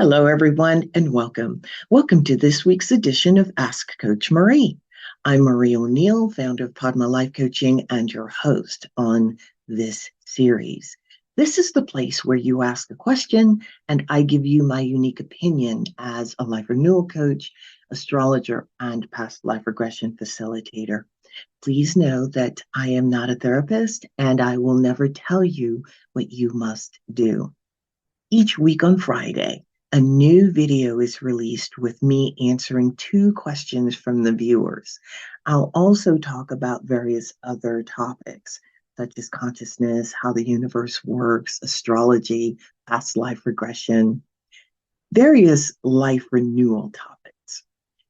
Hello, everyone, and welcome. Welcome to this week's edition of Ask Coach Marie. I'm Marie O'Neill, founder of Padma Life Coaching and your host on this series. This is the place where you ask a question and I give you my unique opinion as a life renewal coach, astrologer, and past life regression facilitator. Please know that I am not a therapist and I will never tell you what you must do. Each week on Friday, a new video is released with me answering 2 questions from the viewers. I'll also talk about various other topics, such as consciousness, how the universe works, astrology, past life regression, various life renewal topics.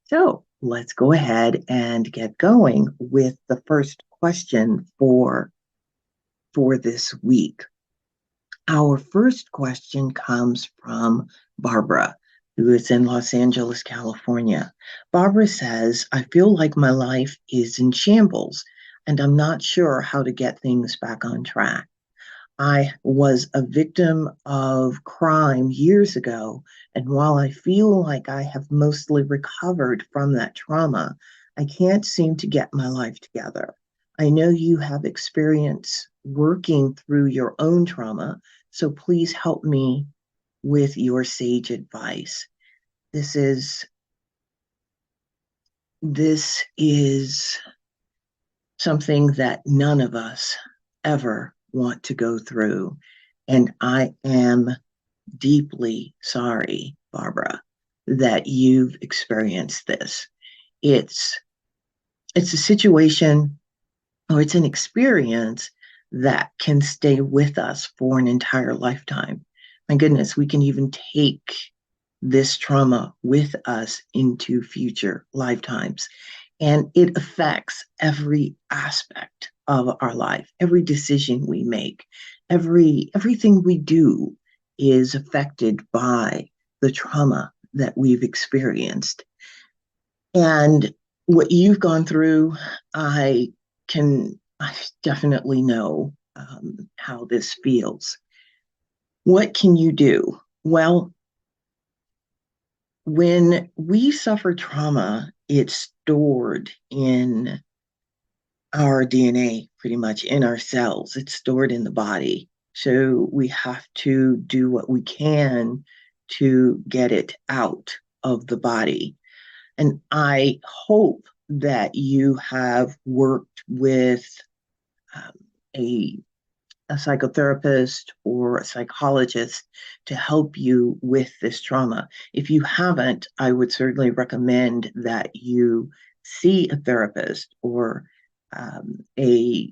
So let's go ahead and get going with the first question for this week. Our first question comes from Barbara, who is in Los Angeles, California. Barbara says, I feel like my life is in shambles and I'm not sure how to get things back on track. I was a victim of crime years ago, and while I feel like I have mostly recovered from that trauma, I can't seem to get my life together. I know you have experience working through your own trauma, so please help me with your sage advice. This is something that none of us ever want to go through. And I am deeply sorry, Barbara, that you've experienced this. It's a situation, or it's an experience that can stay with us for an entire lifetime. My goodness, we can even take this trauma with us into future lifetimes. And it affects every aspect of our life, every decision we make, everything we do is affected by the trauma that we've experienced. And what you've gone through, I definitely know how this feels. What can you do? Well, when we suffer trauma, it's stored in our DNA, pretty much in our cells. It's stored in the body. So we have to do what we can to get it out of the body. And I hope that you have worked with a psychotherapist or a psychologist to help you with this trauma. If you haven't, I would certainly recommend that you see a therapist or a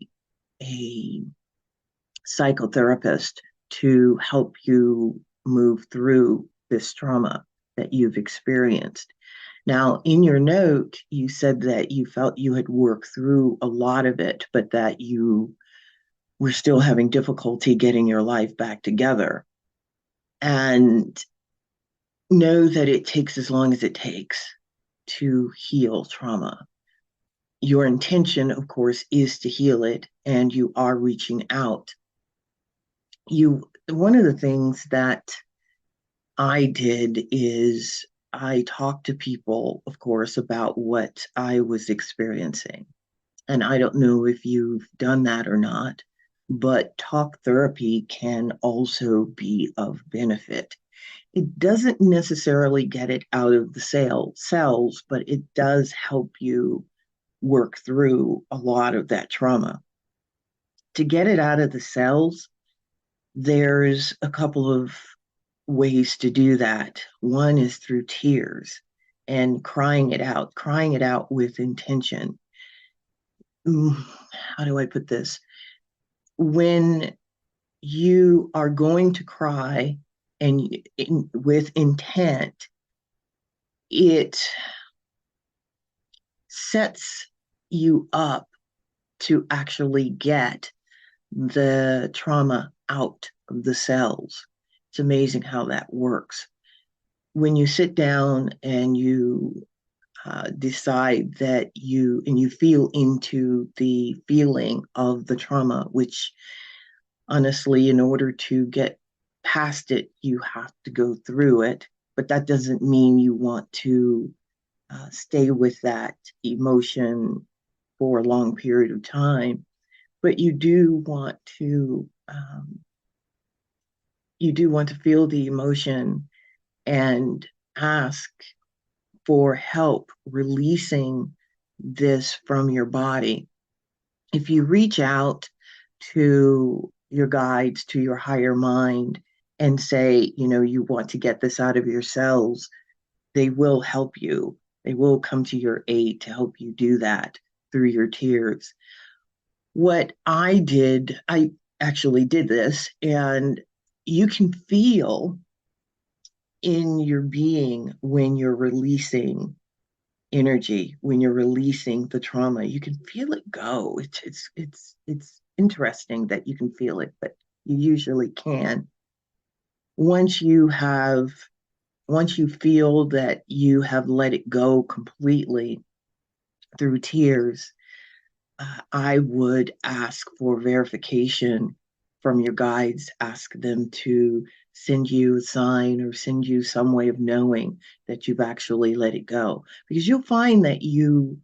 psychotherapist to help you move through this trauma that you've experienced. Now, in your note, you said that you felt you had worked through a lot of it, but that you were still having difficulty getting your life back together. And know that it takes as long as it takes to heal trauma. Your intention, of course, is to heal it, and you are reaching out. One of the things that I did is I talked to people, of course, about what I was experiencing. And I don't know if you've done that or not, but talk therapy can also be of benefit. It doesn't necessarily get it out of the cells, but it does help you work through a lot of that trauma. To get it out of the cells, there's a couple of ways to do that. One is through tears and crying it out with intention. How do I put this? When you are going to cry and with intent, it sets you up to actually get the trauma out of the cells. It's amazing how that works. When you sit down and you decide that you feel into the feeling of the trauma, which honestly, in order to get past it, you have to go through it. but that doesn't mean you want to stay with that emotion for a long period of time. But you do want to feel the emotion and ask for help releasing this from your body. If you reach out to your guides, to your higher mind, and say, you want to get this out of your cells, they will help you. They will come to your aid to help you do that through your tears. What I did, I actually did this, and you can feel in your being when you're releasing energy, when you're releasing the trauma, you can feel it go. It's interesting that you can feel it, but you usually can. Once you feel that you have let it go completely through tears, I would ask for verification from your guides, ask them to send you a sign or send you some way of knowing that you've actually let it go. Because you'll find that you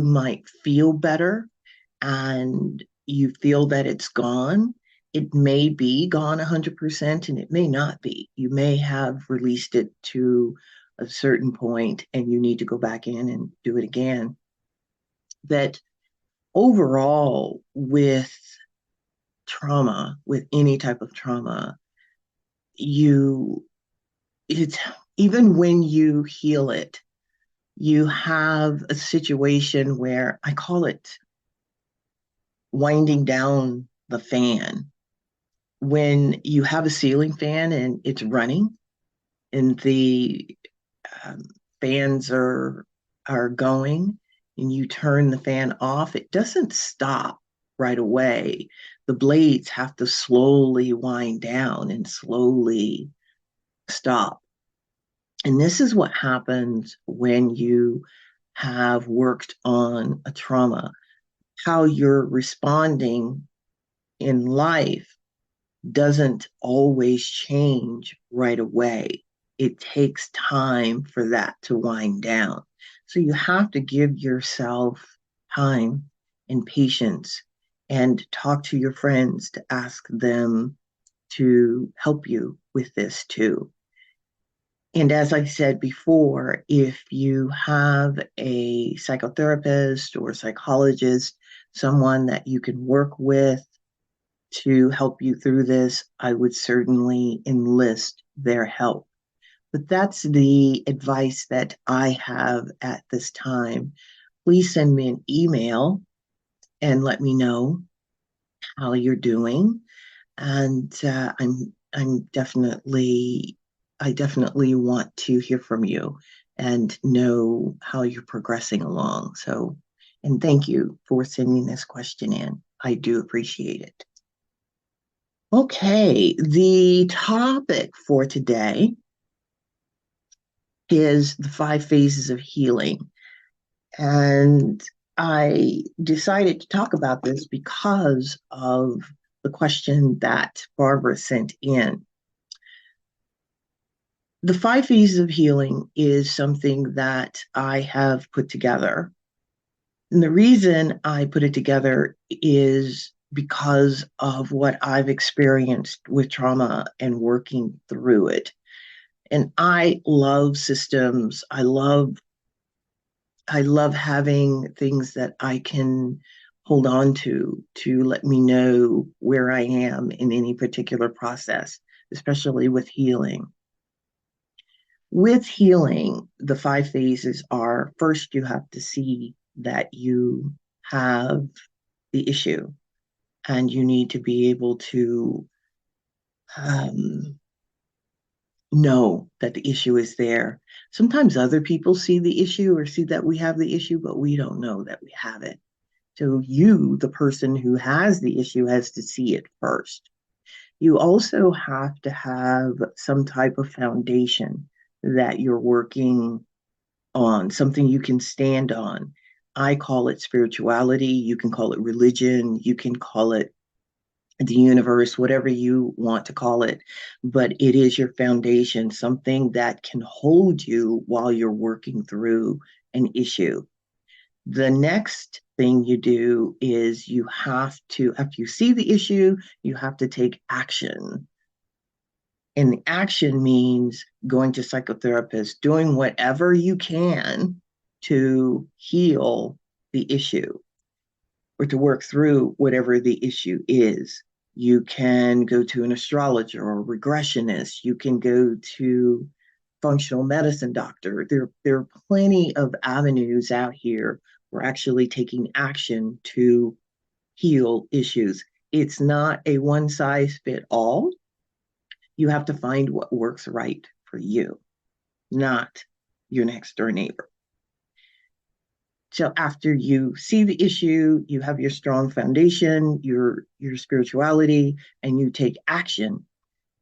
might feel better and you feel that it's gone. It may be gone 100% and it may not be. You may have released it to a certain point and you need to go back in and do it again. That overall, with trauma, with any type of trauma, it's even when you heal it, you have a situation where I call it winding down the fan. When you have a ceiling fan and it's running and the fans are going and you turn the fan off, it doesn't stop right away. The blades have to slowly wind down and slowly stop. And this is what happens when you have worked on a trauma. How you're responding in life doesn't always change right away. It takes time for that to wind down. So you have to give yourself time and patience and talk to your friends to ask them to help you with this too. And as I said before, if you have a psychotherapist or psychologist, someone that you can work with to help you through this, I would certainly enlist their help. But that's the advice that I have at this time. Please send me an email and let me know how you're doing. And I definitely want to hear from you and know how you're progressing along. So, and thank you for sending this question in. I do appreciate it. Okay, the topic for today is the 5 phases of healing. And I decided to talk about this because of the question that Barbara sent in. The 5 phases of healing is something that I have put together. And the reason I put it together is because of what I've experienced with trauma and working through it. And I love systems. I love having things that I can hold on to let me know where I am in any particular process, especially with healing. With healing, the 5 phases are: first, you have to see that you have the issue and you need to be able to know that the issue is there. Sometimes other people see the issue or see that we have the issue, but we don't know that we have it. So you, the person who has the issue, has to see it first. You also have to have some type of foundation that you're working on, something you can stand on. I call it spirituality. You can call it religion. You can call it the universe, whatever you want to call it, but it is your foundation, something that can hold you while you're working through an issue. The next thing you do is you have to, after you see the issue, you have to take action. And the action means going to psychotherapists, doing whatever you can to heal the issue or to work through whatever the issue is. You can go to an astrologer or a regressionist. You can go to functional medicine doctor. There are plenty of avenues out here for actually taking action to heal issues. It's not a one size fit all. You have to find what works right for you, not your next door neighbor. So after you see the issue, you have your strong foundation, your spirituality, and you take action.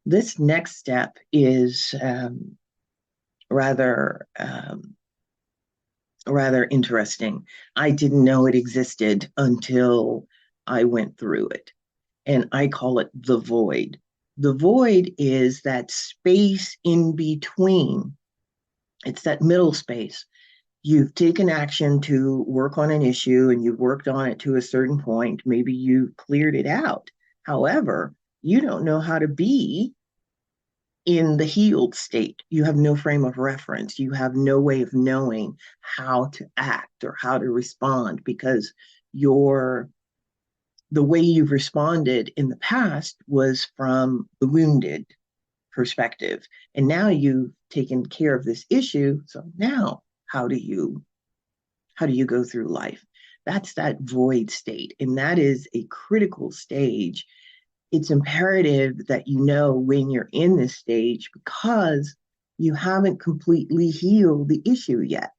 This next step is rather interesting. I didn't know it existed until I went through it, and I call it the void. The void is that space in between. It's that middle space. You've taken action to work on an issue and you've worked on it to a certain point. Maybe you cleared it out. However, you don't know how to be in the healed state. You have no frame of reference. You have no way of knowing how to act or how to respond because the way you've responded in the past was from the wounded perspective. And now you've taken care of this issue. So now how do you go through life? That's that void state. And that is a critical stage. It's imperative that you know when you're in this stage because you haven't completely healed the issue yet.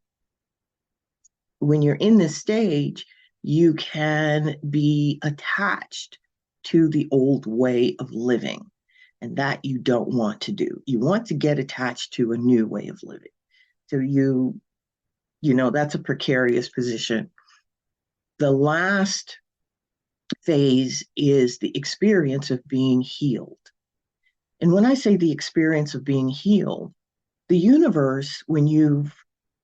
When you're in this stage, you can be attached to the old way of living, and that you don't want to do. You want to get attached to a new way of living. So that's a precarious position. The last phase is the experience of being healed. And when I say the experience of being healed, the universe, when you've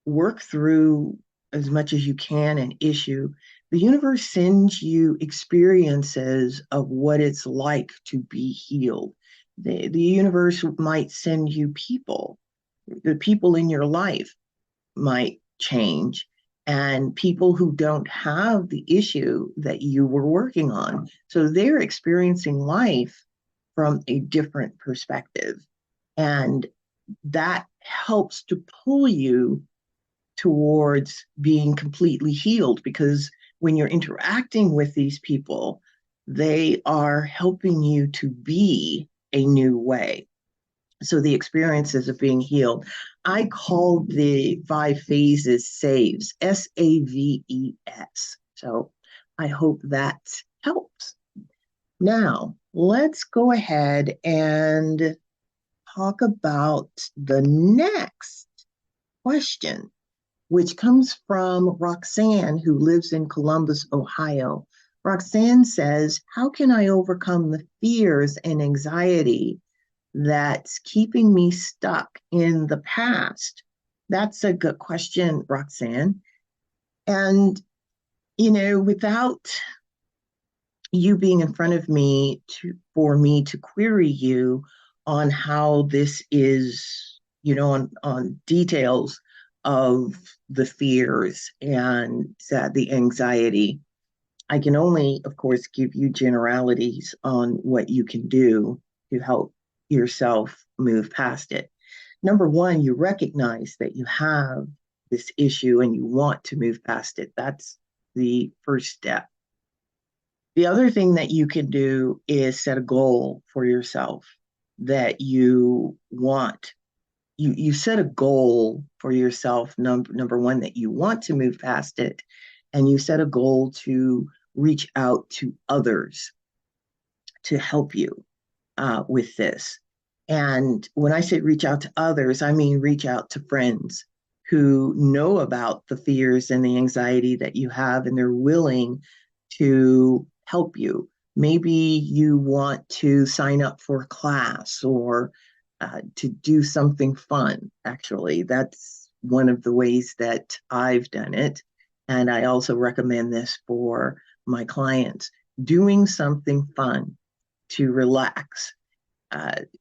worked through as much as you can an issue, the universe sends you experiences of what it's like to be healed. The universe might send you people. The people in your life might change, and people who don't have the issue that you were working on. So they're experiencing life from a different perspective. And that helps to pull you towards being completely healed because when you're interacting with these people, they are helping you to be a new way. So the experiences of being healed, I call the 5 phases SAVES, SAVES. So I hope that helps. Now, let's go ahead and talk about the next question, which comes from Roxanne, who lives in Columbus, Ohio. Roxanne says, how can I overcome the fears and anxiety that's keeping me stuck in the past? That's a good question, Roxanne. And, without you being in front of me for me to query you on how this is, on details of the fears and the anxiety, I can only, of course, give you generalities on what you can do to help yourself move past it. Number one, you recognize that you have this issue and you want to move past it. That's the first step. The other thing that you can do is set a goal for yourself that you want. You set a goal for yourself, number one, that you want to move past it, and you set a goal to reach out to others to help you with this. And when I say reach out to others, I mean reach out to friends who know about the fears and the anxiety that you have, and they're willing to help you. Maybe you want to sign up for a class or to do something fun. Actually, that's one of the ways that I've done it. And I also recommend this for my clients, doing something fun to relax.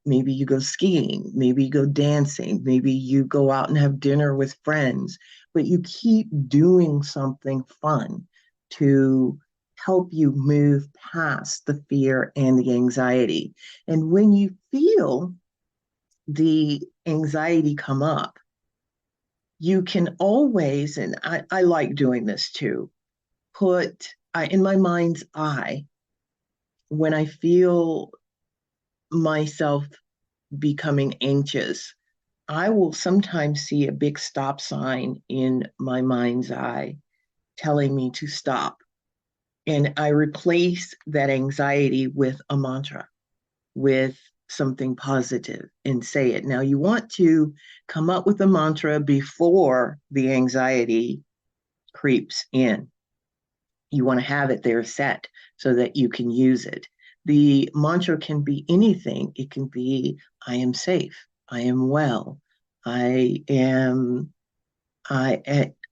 Maybe you go skiing, maybe you go dancing, maybe you go out and have dinner with friends, but you keep doing something fun to help you move past the fear and the anxiety. And when you feel the anxiety come up, you can always, and I like doing this too, put in my mind's eye, when I feel myself becoming anxious, I will sometimes see a big stop sign in my mind's eye telling me to stop. And I replace that anxiety with a mantra, with something positive, and say it. Now, you want to come up with a mantra before the anxiety creeps in. You want to have it there set so that you can use it. The mantra can be anything. It can be, I am safe. I am well. I am,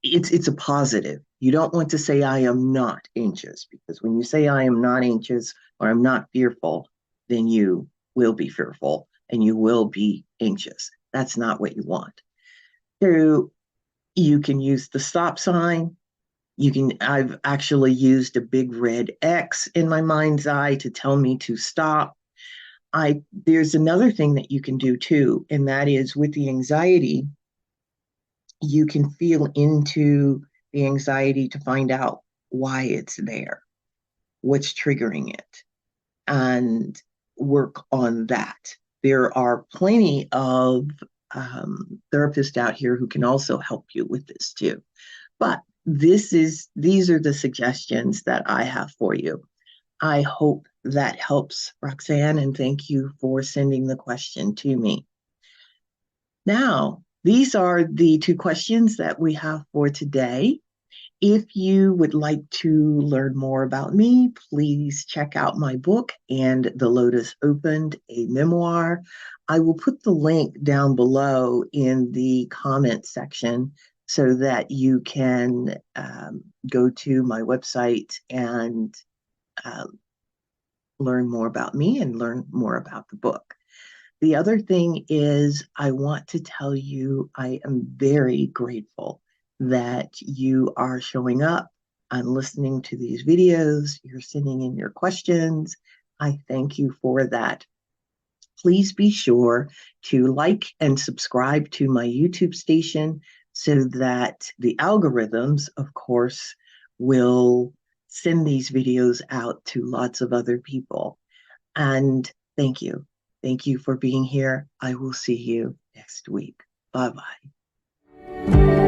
it's a positive. You don't want to say, I am not anxious, because when you say, I am not anxious or I'm not fearful, then you will be fearful and you will be anxious. That's not what you want. So you can use the stop sign. I've actually used a big red X in my mind's eye to tell me to stop. There's another thing that you can do too, and that is with the anxiety, you can feel into the anxiety to find out why it's there, what's triggering it, and work on that. There are plenty of therapists out here who can also help you with this too. But these are the suggestions that I have for you. I hope that helps, Roxanne, and thank you for sending the question to me. Now, these are the two questions that we have for today. If you would like to learn more about me, please check out my book and The Lotus Opened, a memoir. I will put the link down below in the comment section so that you can go to my website and learn more about me and learn more about the book. The other thing is, I want to tell you I am very grateful that you are showing up and listening to these videos. You're sending in your questions. I thank you for that. Please be sure to like and subscribe to my YouTube station so that the algorithms, of course, will send these videos out to lots of other people. And thank you. Thank you for being here. I will see you next week. Bye-bye.